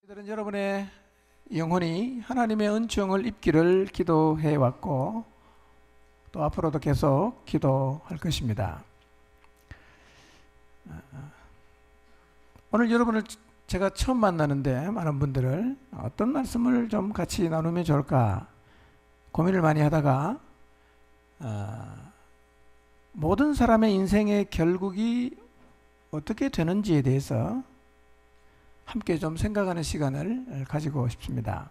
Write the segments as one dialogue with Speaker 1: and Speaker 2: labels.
Speaker 1: 저희들은 여러분의 영혼이 하나님의 은총을 입기를 기도해 왔고 또 앞으로도 계속 기도할 것입니다. 오늘 여러분을 제가 처음 만나는데 많은 분들을 어떤 말씀을 좀 같이 나누면 좋을까 고민을 많이 하다가 모든 사람의 인생의 결국이 어떻게 되는지에 대해서 함께 좀 생각하는 시간을 가지고 싶습니다.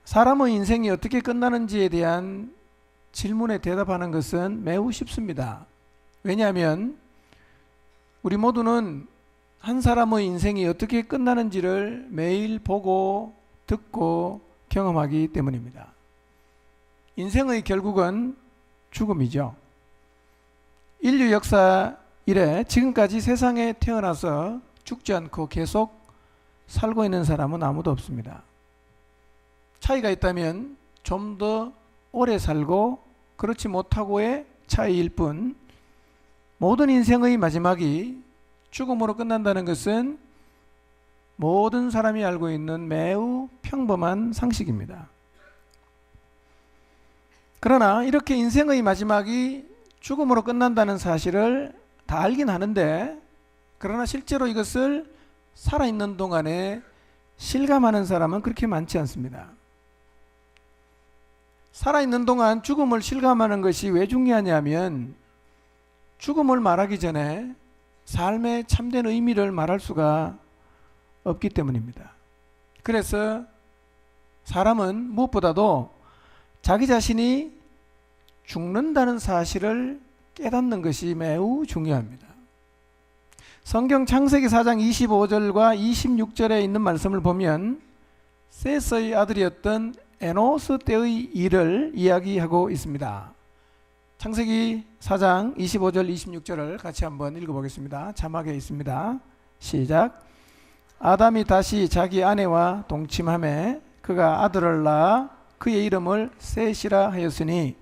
Speaker 1: 사람의 인생이 어떻게 끝나는지에 대한 질문에 대답하는 것은 매우 쉽습니다. 왜냐하면 우리 모두는 한 사람의 인생이 어떻게 끝나는지를 매일 보고 듣고 경험하기 때문입니다. 인생의 결국은 죽음이죠. 인류 역사 이래 지금까지 세상에 태어나서 죽지 않고 계속 살고 있는 사람은 아무도 없습니다. 차이가 있다면 좀 더 오래 살고 그렇지 못하고의 차이일 뿐, 모든 인생의 마지막이 죽음으로 끝난다는 것은 모든 사람이 알고 있는 매우 평범한 상식입니다. 그러나 이렇게 인생의 마지막이 죽음으로 끝난다는 사실을 다 알긴 하는데, 그러나 실제로 이것을 살아있는 동안에 실감하는 사람은 그렇게 많지 않습니다. 살아있는 동안 죽음을 실감하는 것이 왜 중요하냐면, 죽음을 말하기 전에 삶의 참된 의미를 말할 수가 없기 때문입니다. 그래서 사람은 무엇보다도 자기 자신이 죽는다는 사실을 깨닫는 것이 매우 중요합니다. 성경 창세기 4장 25절과 26절에 있는 말씀을 보면 셋의 아들이었던 에노스 때의 일을 이야기하고 있습니다. 창세기 4장 25절 26절을 같이 한번 읽어보겠습니다. 자막에 있습니다. 시작. 아담이 다시 자기 아내와 동침하매 그가 아들을 낳아 그의 이름을 셋이라 하였으니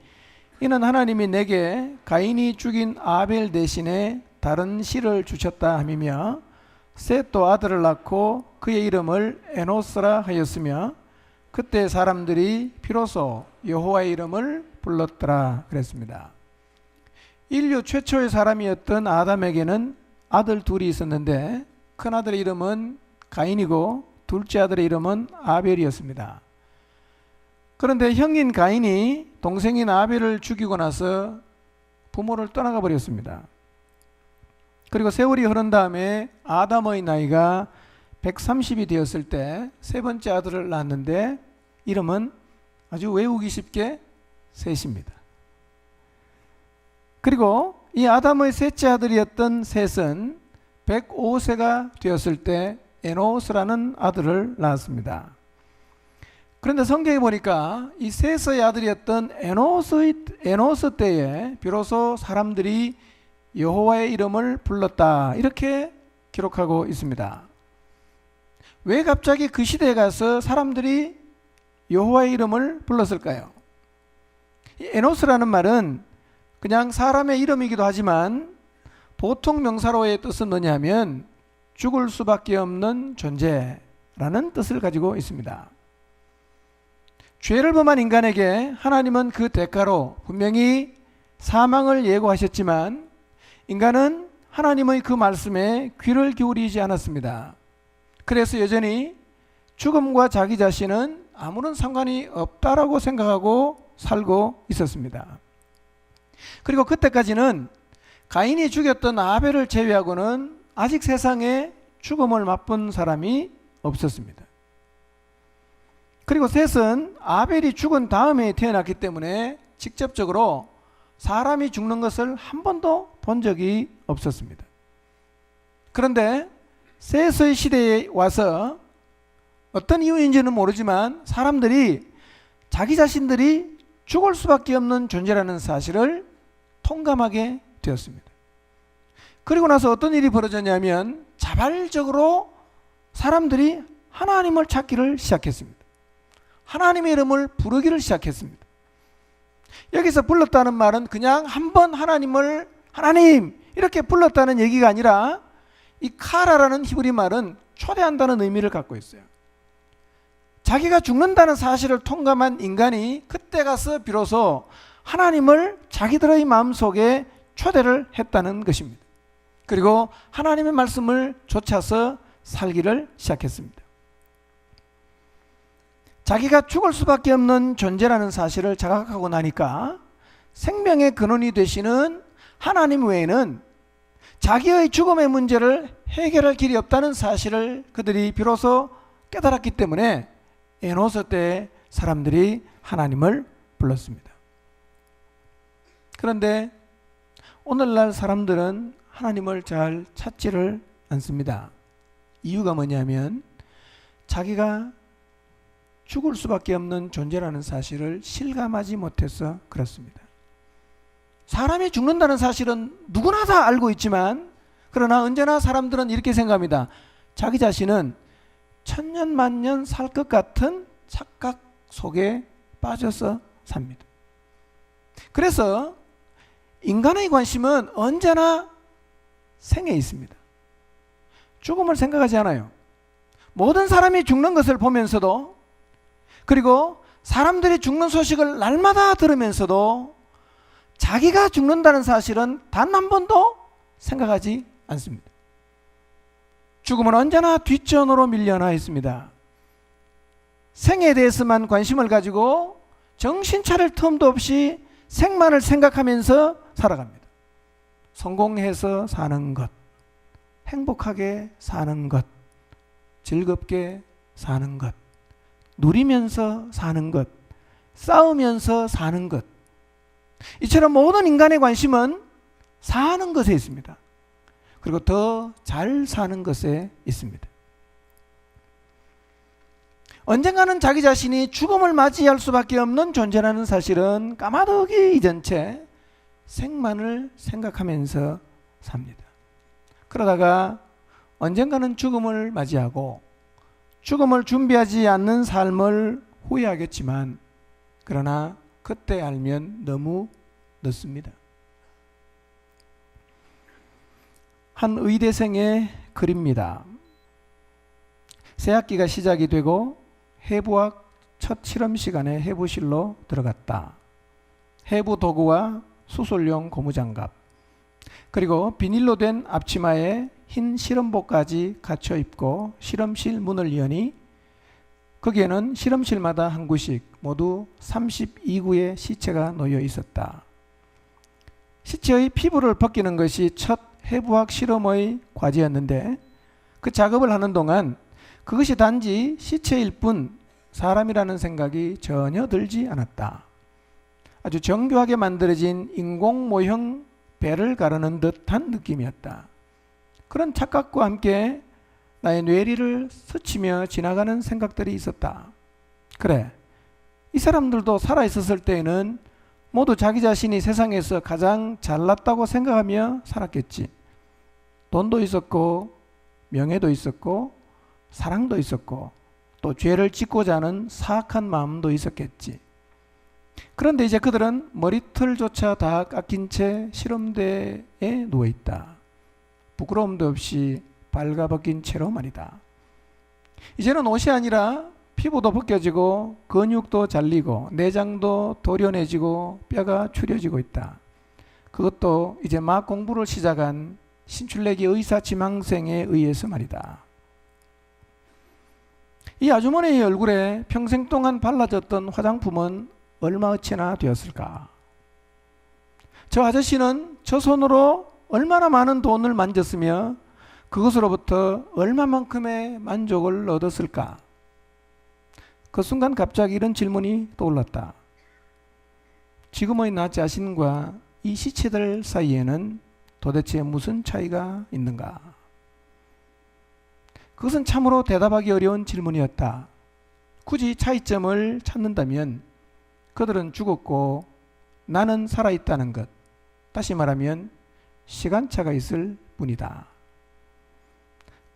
Speaker 1: 이는 하나님이 내게 가인이 죽인 아벨 대신에 다른 씨를 주셨다 함이며, 셋도 아들을 낳고 그의 이름을 에노스라 하였으며 그때 사람들이 비로소 여호와의 이름을 불렀더라 그랬습니다. 인류 최초의 사람이었던 아담에게는 아들 둘이 있었는데 큰 아들의 이름은 가인이고 둘째 아들의 이름은 아벨이었습니다. 그런데 형인 가인이 동생인 아벨을 죽이고 나서 부모를 떠나가 버렸습니다. 그리고 세월이 흐른 다음에 아담의 나이가 130이 되었을 때 세 번째 아들을 낳았는데 이름은 아주 외우기 쉽게 셋입니다. 그리고 이 아담의 셋째 아들이었던 셋은 105세가 되었을 때 에노스라는 아들을 낳았습니다. 그런데 성경에 보니까 이 셋의 아들이었던 에노스 때에 비로소 사람들이 여호와의 이름을 불렀다, 이렇게 기록하고 있습니다. 왜 갑자기 그 시대에 가서 사람들이 여호와의 이름을 불렀을까요? 에노스라는 말은 그냥 사람의 이름이기도 하지만 보통 명사로의 뜻은 뭐냐면 죽을 수밖에 없는 존재라는 뜻을 가지고 있습니다. 죄를 범한 인간에게 하나님은 그 대가로 분명히 사망을 예고하셨지만 인간은 하나님의 그 말씀에 귀를 기울이지 않았습니다. 그래서 여전히 죽음과 자기 자신은 아무런 상관이 없다라고 생각하고 살고 있었습니다. 그리고 그때까지는 가인이 죽였던 아벨을 제외하고는 아직 세상에 죽음을 맛본 사람이 없었습니다. 그리고 셋은 아벨이 죽은 다음에 태어났기 때문에 직접적으로 사람이 죽는 것을 한 번도 본 적이 없었습니다. 그런데 셋의 시대에 와서 어떤 이유인지는 모르지만 사람들이 자기 자신들이 죽을 수밖에 없는 존재라는 사실을 통감하게 되었습니다. 그리고 나서 어떤 일이 벌어졌냐면 자발적으로 사람들이 하나님을 찾기를 시작했습니다. 하나님의 이름을 부르기를 시작했습니다. 여기서 불렀다는 말은 그냥 한번 하나님을 하나님 이렇게 불렀다는 얘기가 아니라 이 카라라는 히브리 말은 초대한다는 의미를 갖고 있어요. 자기가 죽는다는 사실을 통감한 인간이 그때 가서 비로소 하나님을 자기들의 마음속에 초대를 했다는 것입니다. 그리고 하나님의 말씀을 좇아서 살기를 시작했습니다. 자기가 죽을 수밖에 없는 존재라는 사실을 자각하고 나니까 생명의 근원이 되시는 하나님 외에는 자기의 죽음의 문제를 해결할 길이 없다는 사실을 그들이 비로소 깨달았기 때문에 에노스 때 사람들이 하나님을 불렀습니다. 그런데 오늘날 사람들은 하나님을 잘 찾지를 않습니다. 이유가 뭐냐면 자기가 죽을 수밖에 없는 존재라는 사실을 실감하지 못해서 그렇습니다. 사람이 죽는다는 사실은 누구나 다 알고 있지만 그러나 언제나 사람들은 이렇게 생각합니다. 자기 자신은 천년 만년 살 것 같은 착각 속에 빠져서 삽니다. 그래서 인간의 관심은 언제나 생에 있습니다. 죽음을 생각하지 않아요. 모든 사람이 죽는 것을 보면서도 그리고 사람들이 죽는 소식을 날마다 들으면서도 자기가 죽는다는 사실은 단 한 번도 생각하지 않습니다. 죽음은 언제나 뒷전으로 밀려나 있습니다. 생에 대해서만 관심을 가지고 정신 차릴 틈도 없이 생만을 생각하면서 살아갑니다. 성공해서 사는 것, 행복하게 사는 것, 즐겁게 사는 것, 누리면서 사는 것, 싸우면서 사는 것. 이처럼 모든 인간의 관심은 사는 것에 있습니다. 그리고 더 잘 사는 것에 있습니다. 언젠가는 자기 자신이 죽음을 맞이할 수밖에 없는 존재라는 사실은 까마득히 잊은 채 생만을 생각하면서 삽니다. 그러다가 언젠가는 죽음을 맞이하고 죽음을 준비하지 않는 삶을 후회하겠지만 그러나 그때 알면 너무 늦습니다. 한 의대생의 글입니다. 새학기가 시작이 되고 해부학 첫 실험 시간에 해부실로 들어갔다. 해부 도구와 수술용 고무장갑 그리고 비닐로 된 앞치마에 흰 실험복까지 갖춰 입고 실험실 문을 여니 거기에는 실험실마다 한 구씩 모두 32구의 시체가 놓여 있었다. 시체의 피부를 벗기는 것이 첫 해부학 실험의 과제였는데 그 작업을 하는 동안 그것이 단지 시체일 뿐 사람이라는 생각이 전혀 들지 않았다. 아주 정교하게 만들어진 인공 모형 배를 가르는 듯한 느낌이었다. 그런 착각과 함께 나의 뇌리를 스치며 지나가는 생각들이 있었다. 그래, 이 사람들도 살아있었을 때에는 모두 자기 자신이 세상에서 가장 잘났다고 생각하며 살았겠지. 돈도 있었고 명예도 있었고 사랑도 있었고 또 죄를 짓고자 하는 사악한 마음도 있었겠지. 그런데 이제 그들은 머리털조차 다 깎인 채 실험대에 누워있다. 부끄러움도 없이 발가벗긴 채로 말이다. 이제는 옷이 아니라 피부도 벗겨지고 근육도 잘리고 내장도 도려내지고 뼈가 추려지고 있다. 그것도 이제 막 공부를 시작한 신출내기 의사 지망생에 의해서 말이다. 이 아주머니의 얼굴에 평생 동안 발라졌던 화장품은 얼마어치나 되었을까? 저 아저씨는 저 손으로 얼마나 많은 돈을 만졌으며 그것으로부터 얼마만큼의 만족을 얻었을까? 그 순간 갑자기 이런 질문이 떠올랐다. 지금의 나 자신과 이 시체들 사이에는 도대체 무슨 차이가 있는가? 그것은 참으로 대답하기 어려운 질문이었다. 굳이 차이점을 찾는다면 그들은 죽었고 나는 살아있다는 것, 다시 말하면 시간차가 있을 뿐이다.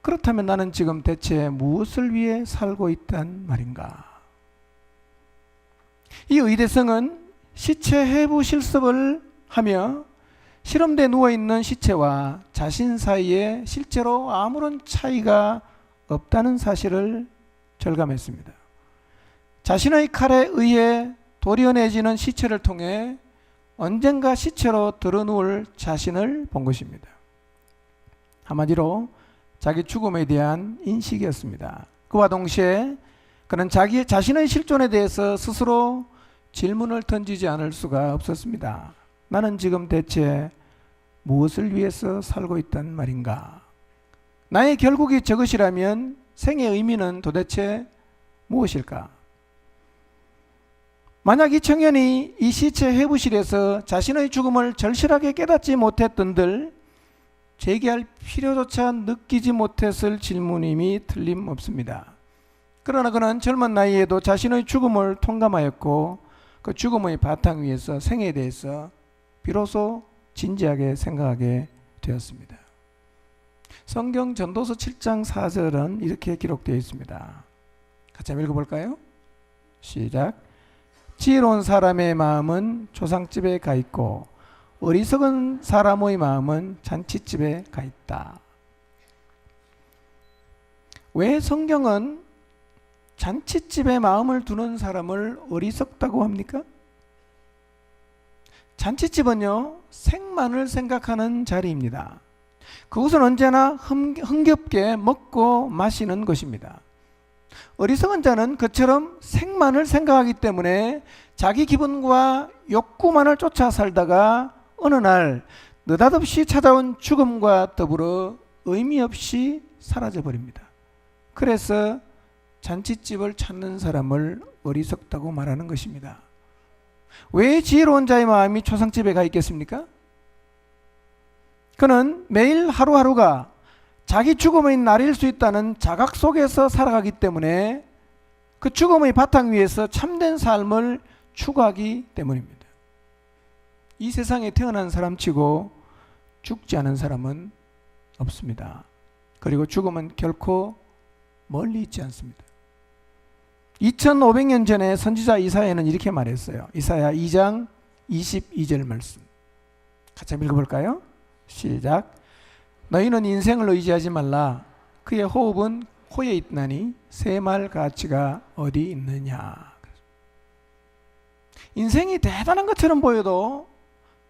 Speaker 1: 그렇다면 나는 지금 대체 무엇을 위해 살고 있단 말인가? 이 의대생은 시체 해부 실습을 하며 실험대에 누워있는 시체와 자신 사이에 실제로 아무런 차이가 없다는 사실을 절감했습니다. 자신의 칼에 의해 도려내지는 시체를 통해 언젠가 시체로 드러누울 자신을 본 것입니다. 한마디로 자기 죽음에 대한 인식이었습니다. 그와 동시에 그는 자기 자신의 실존에 대해서 스스로 질문을 던지지 않을 수가 없었습니다. 나는 지금 대체 무엇을 위해서 살고 있단 말인가? 나의 결국이 저것이라면 생의 의미는 도대체 무엇일까? 만약 이 청년이 이 시체 회부실에서 자신의 죽음을 절실하게 깨닫지 못했던들 제기할 필요조차 느끼지 못했을 질문임이 틀림없습니다. 그러나 그는 젊은 나이에도 자신의 죽음을 통감하였고 그 죽음의 바탕 위에서 생에 대해서 비로소 진지하게 생각하게 되었습니다. 성경 전도서 7장 4절은 이렇게 기록되어 있습니다. 같이 한번 읽어볼까요? 시작. 지혜로운 사람의 마음은 조상집에 가 있고 어리석은 사람의 마음은 잔치집에 가 있다. 왜 성경은 잔치집에 마음을 두는 사람을 어리석다고 합니까? 잔치집은요, 생만을 생각하는 자리입니다. 그곳은 언제나 흥겹게 먹고 마시는 것입니다. 어리석은 자는 그처럼 생만을 생각하기 때문에 자기 기분과 욕구만을 쫓아 살다가 어느 날 느닷없이 찾아온 죽음과 더불어 의미 없이 사라져 버립니다. 그래서 잔치집을 찾는 사람을 어리석다고 말하는 것입니다. 왜 지혜로운 자의 마음이 초상집에 가 있겠습니까? 그는 매일 하루하루가 자기 죽음의 날일 수 있다는 자각 속에서 살아가기 때문에 그 죽음의 바탕 위에서 참된 삶을 추구하기 때문입니다. 이 세상에 태어난 사람치고 죽지 않은 사람은 없습니다. 그리고 죽음은 결코 멀리 있지 않습니다. 2500년 전에 선지자 이사야는 이렇게 말했어요. 이사야 2장 22절 말씀 같이 한번 읽어볼까요? 시작. 너희는 인생을 의지하지 말라. 그의 호흡은 코에 있나니 새말 가치가 어디 있느냐. 인생이 대단한 것처럼 보여도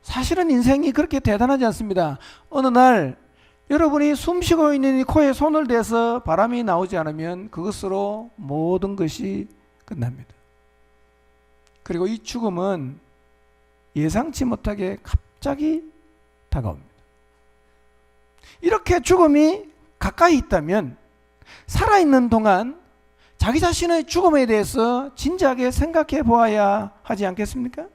Speaker 1: 사실은 인생이 그렇게 대단하지 않습니다. 어느 날 여러분이 숨쉬고 있는 이 코에 손을 대서 바람이 나오지 않으면 그것으로 모든 것이 끝납니다. 그리고 이 죽음은 예상치 못하게 갑자기 다가옵니다. 이렇게 죽음이 가까이 있다면 살아있는 동안 자기 자신의 죽음에 대해서 진지하게 생각해 보아야 하지 않겠습니까?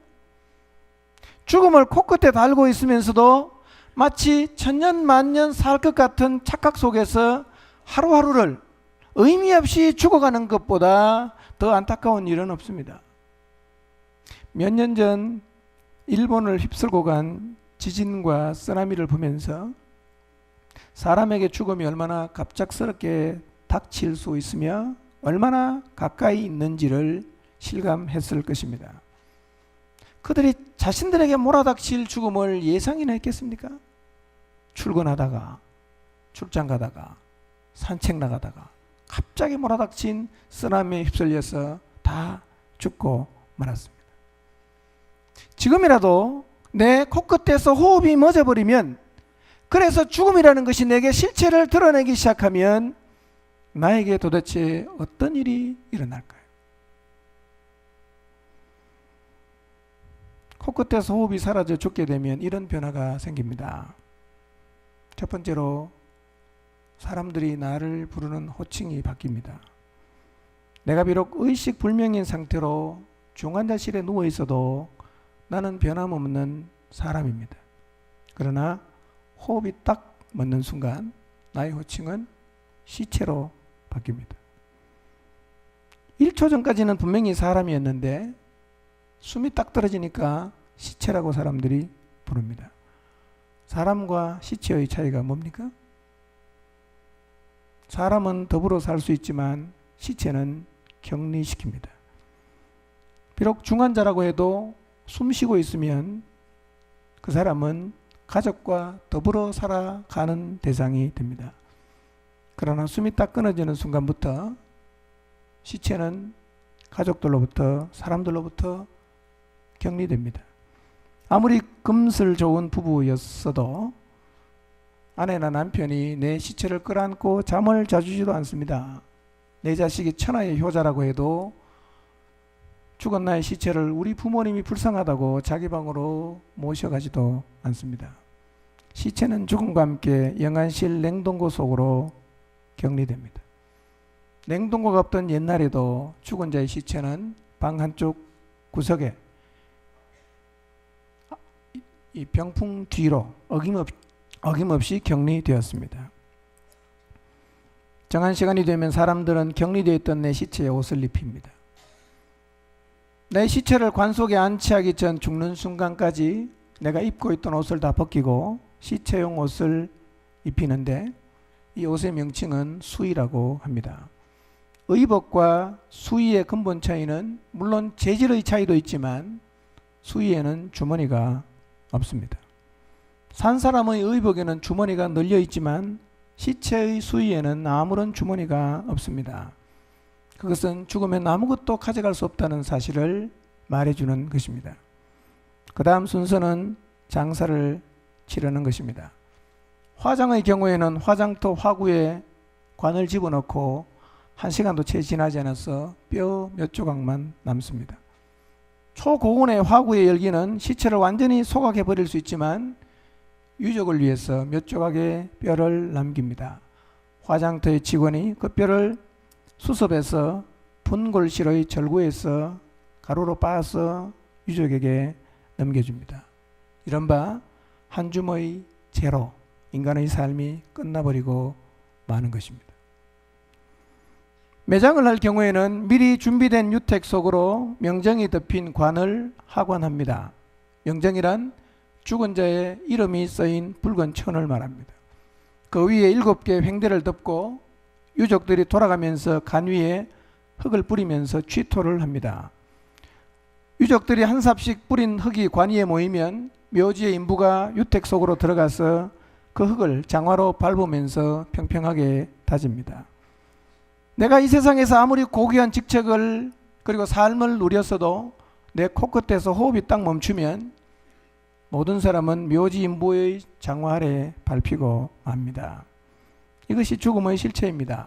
Speaker 1: 죽음을 코끝에 달고 있으면서도 마치 천년 만년 살 것 같은 착각 속에서 하루하루를 의미 없이 죽어가는 것보다 더 안타까운 일은 없습니다. 몇 년 전 일본을 휩쓸고 간 지진과 쓰나미를 보면서 사람에게 죽음이 얼마나 갑작스럽게 닥칠 수 있으며 얼마나 가까이 있는지를 실감했을 것입니다. 그들이 자신들에게 몰아닥칠 죽음을 예상이나 했겠습니까? 출근하다가, 출장 가다가, 산책 나가다가 갑자기 몰아닥친 쓰나미에 휩쓸려서 다 죽고 말았습니다. 지금이라도 내 코끝에서 호흡이 멎어버리면, 그래서 죽음이라는 것이 내게 실체를 드러내기 시작하면 나에게 도대체 어떤 일이 일어날까요? 코끝에서 호흡이 사라져 죽게 되면 이런 변화가 생깁니다. 첫 번째로 사람들이 나를 부르는 호칭이 바뀝니다. 내가 비록 의식불명인 상태로 중환자실에 누워 있어도 나는 변함없는 사람입니다. 그러나 호흡이 딱 멎는 순간 나의 호칭은 시체로 바뀝니다. 1초 전까지는 분명히 사람이었는데 숨이 딱 떨어지니까 시체라고 사람들이 부릅니다. 사람과 시체의 차이가 뭡니까? 사람은 더불어 살 수 있지만 시체는 격리시킵니다. 비록 중환자라고 해도 숨 쉬고 있으면 그 사람은 가족과 더불어 살아가는 대상이 됩니다. 그러나 숨이 딱 끊어지는 순간부터 시체는 가족들로부터, 사람들로부터 격리됩니다. 아무리 금슬 좋은 부부였어도 아내나 남편이 내 시체를 끌어안고 잠을 자주지도 않습니다. 내 자식이 천하의 효자라고 해도 죽은 나의 시체를 우리 부모님이 불쌍하다고 자기 방으로 모셔가지도 않습니다. 시체는 죽음과 함께 영안실 냉동고 속으로 격리됩니다. 냉동고가 없던 옛날에도 죽은 자의 시체는 방 한쪽 구석에 이 병풍 뒤로 어김없이 격리되었습니다. 정한 시간이 되면 사람들은 격리되어 있던 내 시체에 옷을 입힙니다. 내 시체를 관 속에 안치하기 전 죽는 순간까지 내가 입고 있던 옷을 다 벗기고 시체용 옷을 입히는데 이 옷의 명칭은 수의라고 합니다. 의복과 수의의 근본 차이는 물론 재질의 차이도 있지만 수의에는 주머니가 없습니다. 산 사람의 의복에는 주머니가 널려 있지만 시체의 수의에는 아무런 주머니가 없습니다. 그것은 죽으면 아무것도 가져갈 수 없다는 사실을 말해주는 것입니다. 그 다음 순서는 장사를 치르는 것입니다. 화장의 경우에는 화장터 화구에 관을 집어넣고 1시간도 채 지나지 않아서 뼈 몇 조각만 남습니다. 초고온의 화구의 열기는 시체를 완전히 소각해 버릴 수 있지만 유족을 위해서 몇 조각의 뼈를 남깁니다. 화장터의 직원이 그 뼈를 수습해서 분골실의 절구에서 가루로 빻아서 유족에게 넘겨줍니다. 이른바 한 줌의 재로 인간의 삶이 끝나버리고 마는 것입니다. 매장을 할 경우에는 미리 준비된 유택 속으로 명정이 덮인 관을 하관합니다. 명정이란 죽은 자의 이름이 쓰인 붉은 천을 말합니다. 그 위에 7개 횡대를 덮고 유족들이 돌아가면서 간 위에 흙을 뿌리면서 취토를 합니다. 유족들이 한 삽씩 뿌린 흙이 관 위에 모이면 묘지의 인부가 유택 속으로 들어가서 그 흙을 장화로 밟으면서 평평하게 다집니다. 내가 이 세상에서 아무리 고귀한 직책을 그리고 삶을 누렸어도 내 코끝에서 호흡이 딱 멈추면 모든 사람은 묘지 인부의 장화 아래 밟히고 맙니다. 이것이 죽음의 실체입니다.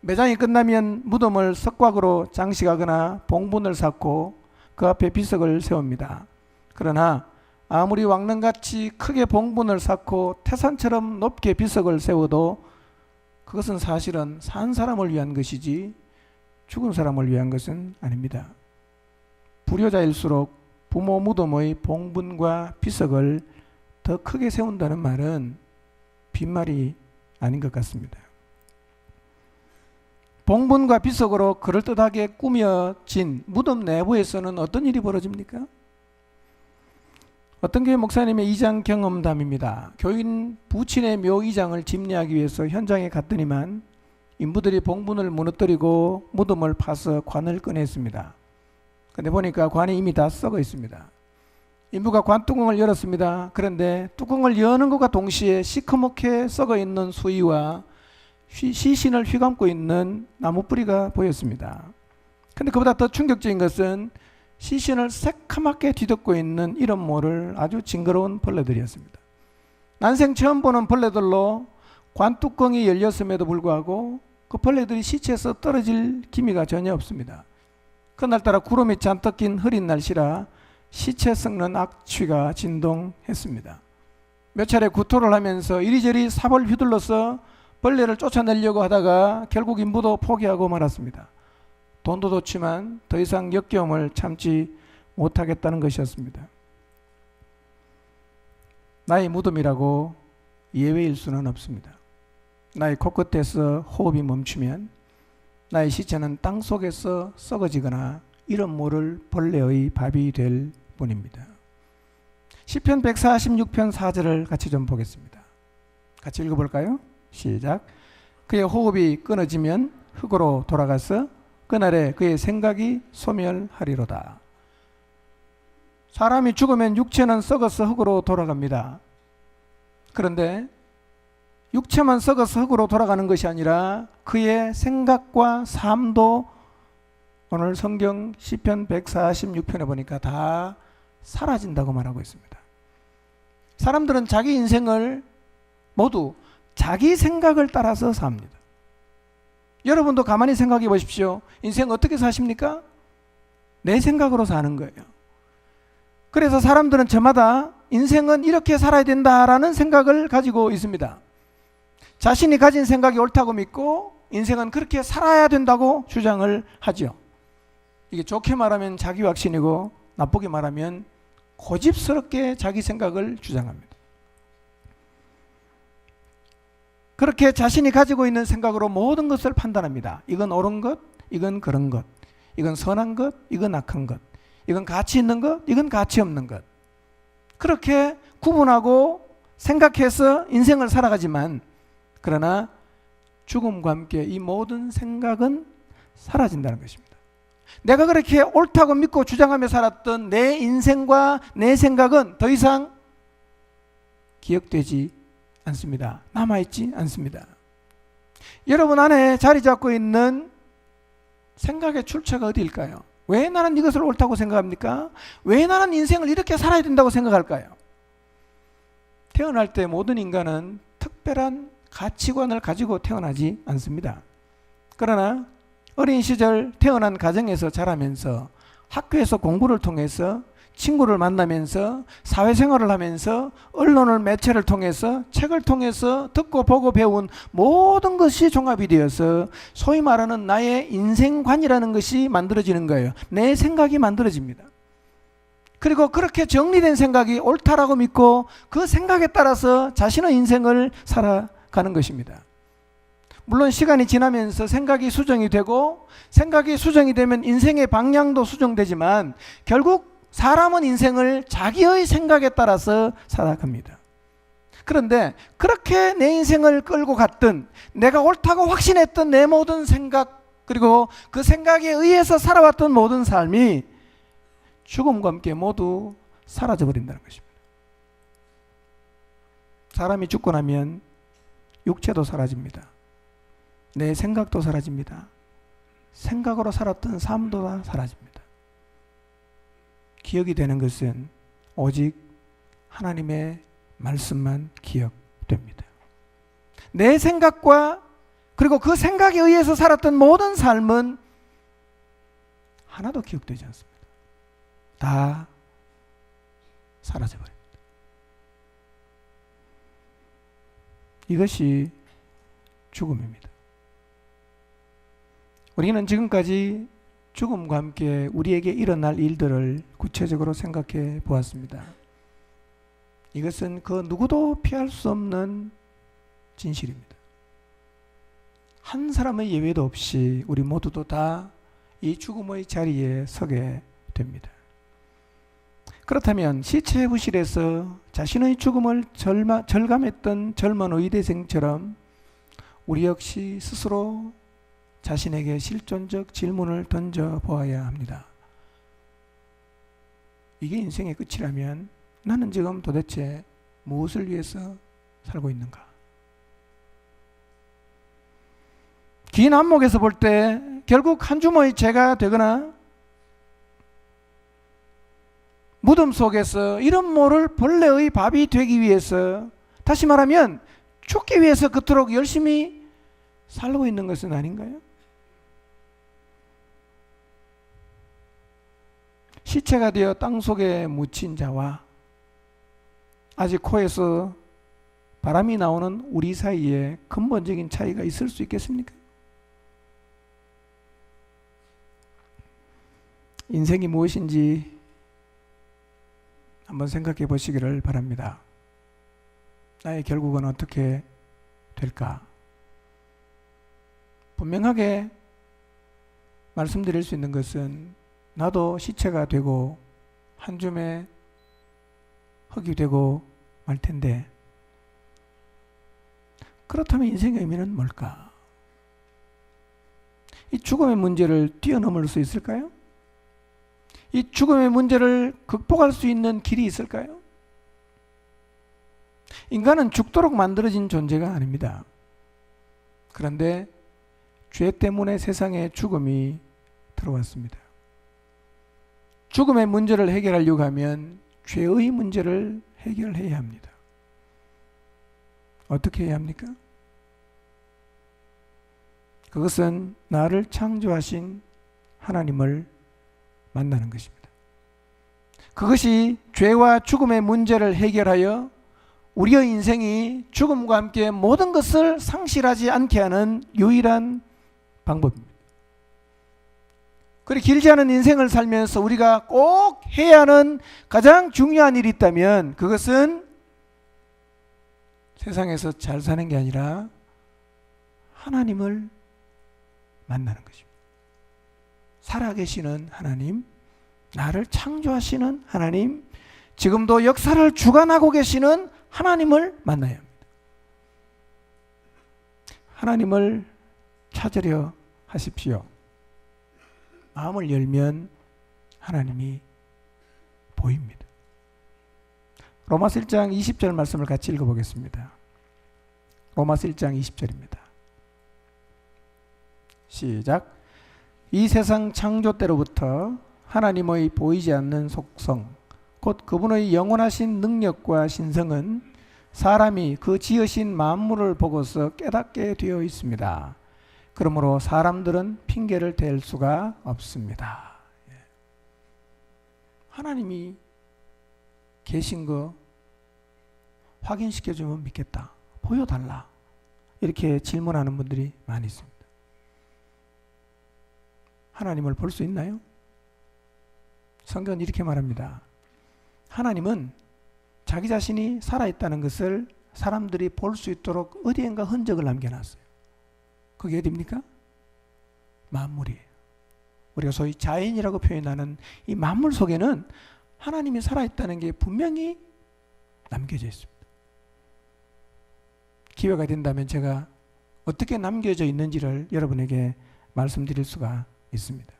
Speaker 1: 매장이 끝나면 무덤을 석곽으로 장식하거나 봉분을 쌓고 그 앞에 비석을 세웁니다. 그러나 아무리 왕릉같이 크게 봉분을 쌓고 태산처럼 높게 비석을 세워도 그것은 사실은 산 사람을 위한 것이지 죽은 사람을 위한 것은 아닙니다. 불효자일수록 부모 무덤의 봉분과 비석을 더 크게 세운다는 말은 빈말이 아닌 것 같습니다. 봉분과 비석으로 그럴듯하게 꾸며진 무덤 내부에서는 어떤 일이 벌어집니까? 어떤 교회 목사님의 이장 경험담입니다. 교인 부친의 묘 이장을 집례하기 위해서 현장에 갔더니만 인부들이 봉분을 무너뜨리고 무덤을 파서 관을 꺼냈습니다. 근데 보니까 관이 이미 다 썩어 있습니다. 인부가 관뚜껑을 열었습니다. 그런데 뚜껑을 여는 것과 동시에 시커멓게 썩어 있는 수의와 시신을 휘감고 있는 나무 뿌리가 보였습니다. 근데 그보다 더 충격적인 것은 시신을 새카맣게 뒤덮고 있는 이런 모를 아주 징그러운 벌레들이었습니다. 난생 처음 보는 벌레들로 관뚜껑이 열렸음에도 불구하고 그 벌레들이 시체에서 떨어질 기미가 전혀 없습니다. 그날따라 구름이 잔뜩 낀 흐린 날씨라 시체 썩는 악취가 진동했습니다. 몇 차례 구토를 하면서 이리저리 삽을 휘둘러서 벌레를 쫓아내려고 하다가 결국 인부도 포기하고 말았습니다. 돈도 좋지만 더 이상 역겨움을 참지 못하겠다는 것이었습니다. 나의 무덤이라고 예외일 수는 없습니다. 나의 코끝에서 호흡이 멈추면 나의 시체는 땅 속에서 썩어지거나 이런 모를 벌레의 밥이 될 뿐입니다. 시편 146편 4절을 같이 좀 보겠습니다. 같이 읽어볼까요? 시작. 그의 호흡이 끊어지면 흙으로 돌아가서 그날에 그의 생각이 소멸하리로다. 사람이 죽으면 육체는 썩어서 흙으로 돌아갑니다. 그런데 육체만 썩어서 흙으로 돌아가는 것이 아니라 그의 생각과 삶도 오늘 성경 시편 146편에 보니까 다 사라진다고 말하고 있습니다. 사람들은 자기 인생을 모두 자기 생각을 따라서 삽니다. 여러분도 가만히 생각해 보십시오. 인생 어떻게 사십니까? 내 생각으로 사는 거예요. 그래서 사람들은 저마다 인생은 이렇게 살아야 된다라는 생각을 가지고 있습니다. 자신이 가진 생각이 옳다고 믿고 인생은 그렇게 살아야 된다고 주장을 하죠. 이게 좋게 말하면 자기 확신이고 나쁘게 말하면 고집스럽게 자기 생각을 주장합니다. 그렇게 자신이 가지고 있는 생각으로 모든 것을 판단합니다. 이건 옳은 것, 이건 그런 것, 이건 선한 것, 이건 악한 것, 이건 가치 있는 것, 이건 가치 없는 것. 그렇게 구분하고 생각해서 인생을 살아가지만 그러나 죽음과 함께 이 모든 생각은 사라진다는 것입니다. 내가 그렇게 옳다고 믿고 주장하며 살았던 내 인생과 내 생각은 더 이상 기억되지 않습니다. 남아있지 않습니다. 여러분 안에 자리 잡고 있는 생각의 출처가 어디일까요? 왜 나는 이것을 옳다고 생각합니까? 왜 나는 인생을 이렇게 살아야 된다고 생각할까요? 태어날 때 모든 인간은 특별한 가치관을 가지고 태어나지 않습니다. 그러나 어린 시절 태어난 가정에서 자라면서 학교에서 공부를 통해서 친구를 만나면서 사회생활을 하면서 언론을 매체를 통해서 책을 통해서 듣고 보고 배운 모든 것이 종합이 되어서 소위 말하는 나의 인생관이라는 것이 만들어지는 거예요. 내 생각이 만들어집니다. 그리고 그렇게 정리된 생각이 옳다라고 믿고 그 생각에 따라서 자신의 인생을 살아가는 것입니다. 물론 시간이 지나면서 생각이 수정이 되고 생각이 수정이 되면 인생의 방향도 수정되지만 결국 사람은 인생을 자기의 생각에 따라서 살아갑니다. 그런데 그렇게 내 인생을 끌고 갔던 내가 옳다고 확신했던 내 모든 생각 그리고 그 생각에 의해서 살아왔던 모든 삶이 죽음과 함께 모두 사라져 버린다는 것입니다. 사람이 죽고 나면 육체도 사라집니다. 내 생각도 사라집니다. 생각으로 살았던 삶도 다 사라집니다. 기억이 되는 것은 오직 하나님의 말씀만 기억됩니다. 내 생각과 그리고 그 생각에 의해서 살았던 모든 삶은 하나도 기억되지 않습니다. 다 사라져버립니다. 이것이 죽음입니다. 우리는 지금까지 죽음과 함께 우리에게 일어날 일들을 구체적으로 생각해 보았습니다. 이것은 그 누구도 피할 수 없는 진실입니다. 한 사람의 예외도 없이 우리 모두도 다 이 죽음의 자리에 서게 됩니다. 그렇다면 시체부실에서 자신의 죽음을 절감했던 젊은 의대생처럼 우리 역시 스스로 자신에게 실존적 질문을 던져보아야 합니다. 이게 인생의 끝이라면 나는 지금 도대체 무엇을 위해서 살고 있는가? 긴 안목에서 볼 때 결국 한 줌의 재가 되거나 무덤 속에서 이름 모를 벌레의 밥이 되기 위해서, 다시 말하면 죽기 위해서 그토록 열심히 살고 있는 것은 아닌가요? 시체가 되어 땅속에 묻힌 자와 아직 코에서 바람이 나오는 우리 사이에 근본적인 차이가 있을 수 있겠습니까? 인생이 무엇인지 한번 생각해 보시기를 바랍니다. 나의 결국은 어떻게 될까? 분명하게 말씀드릴 수 있는 것은 나도 시체가 되고 한 줌의 흙이 되고 말 텐데, 그렇다면 인생의 의미는 뭘까? 이 죽음의 문제를 뛰어넘을 수 있을까요? 이 죽음의 문제를 극복할 수 있는 길이 있을까요? 인간은 죽도록 만들어진 존재가 아닙니다. 그런데 죄 때문에 세상에 죽음이 들어왔습니다. 죽음의 문제를 해결하려고 하면 죄의 문제를 해결해야 합니다. 어떻게 해야 합니까? 그것은 나를 창조하신 하나님을 만나는 것입니다. 그것이 죄와 죽음의 문제를 해결하여 우리의 인생이 죽음과 함께 모든 것을 상실하지 않게 하는 유일한 방법입니다. 그리고 길지 않은 인생을 살면서 우리가 꼭 해야 하는 가장 중요한 일이 있다면 그것은 세상에서 잘 사는 게 아니라 하나님을 만나는 것입니다. 살아계시는 하나님, 나를 창조하시는 하나님, 지금도 역사를 주관하고 계시는 하나님을 만나야 합니다. 하나님을 찾으려 하십시오. 마음을 열면 하나님이 보입니다. 로마서 1장 20절 말씀을 같이 읽어보겠습니다. 로마서 1장 20절입니다. 시작. 이 세상 창조 때로부터 하나님의 보이지 않는 속성, 곧 그분의 영원하신 능력과 신성은 사람이 그 지으신 만물을 보고서 깨닫게 되어 있습니다. 그러므로 사람들은 핑계를 댈 수가 없습니다. 하나님이 계신 거 확인시켜주면 믿겠다. 보여달라. 이렇게 질문하는 분들이 많이 있습니다. 하나님을 볼 수 있나요? 성경은 이렇게 말합니다. 하나님은 자기 자신이 살아있다는 것을 사람들이 볼 수 있도록 어디엔가 흔적을 남겨놨어요. 그게 어디입니까? 만물이에요. 우리가 소위 자연이라고 표현하는 이 만물 속에는 하나님이 살아있다는 게 분명히 남겨져 있습니다. 기회가 된다면 제가 어떻게 남겨져 있는지를 여러분에게 말씀드릴 수가 있습니다.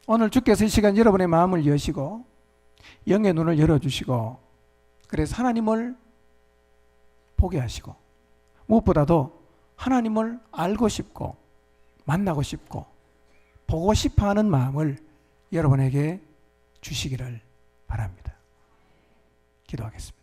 Speaker 1: 오늘 주께서 이 시간 여러분의 마음을 여시고 영의 눈을 열어주시고 그래서 하나님을 보게 하시고 무엇보다도 하나님을 알고 싶고 만나고 싶고 보고 싶어하는 마음을 여러분에게 주시기를 바랍니다. 기도하겠습니다.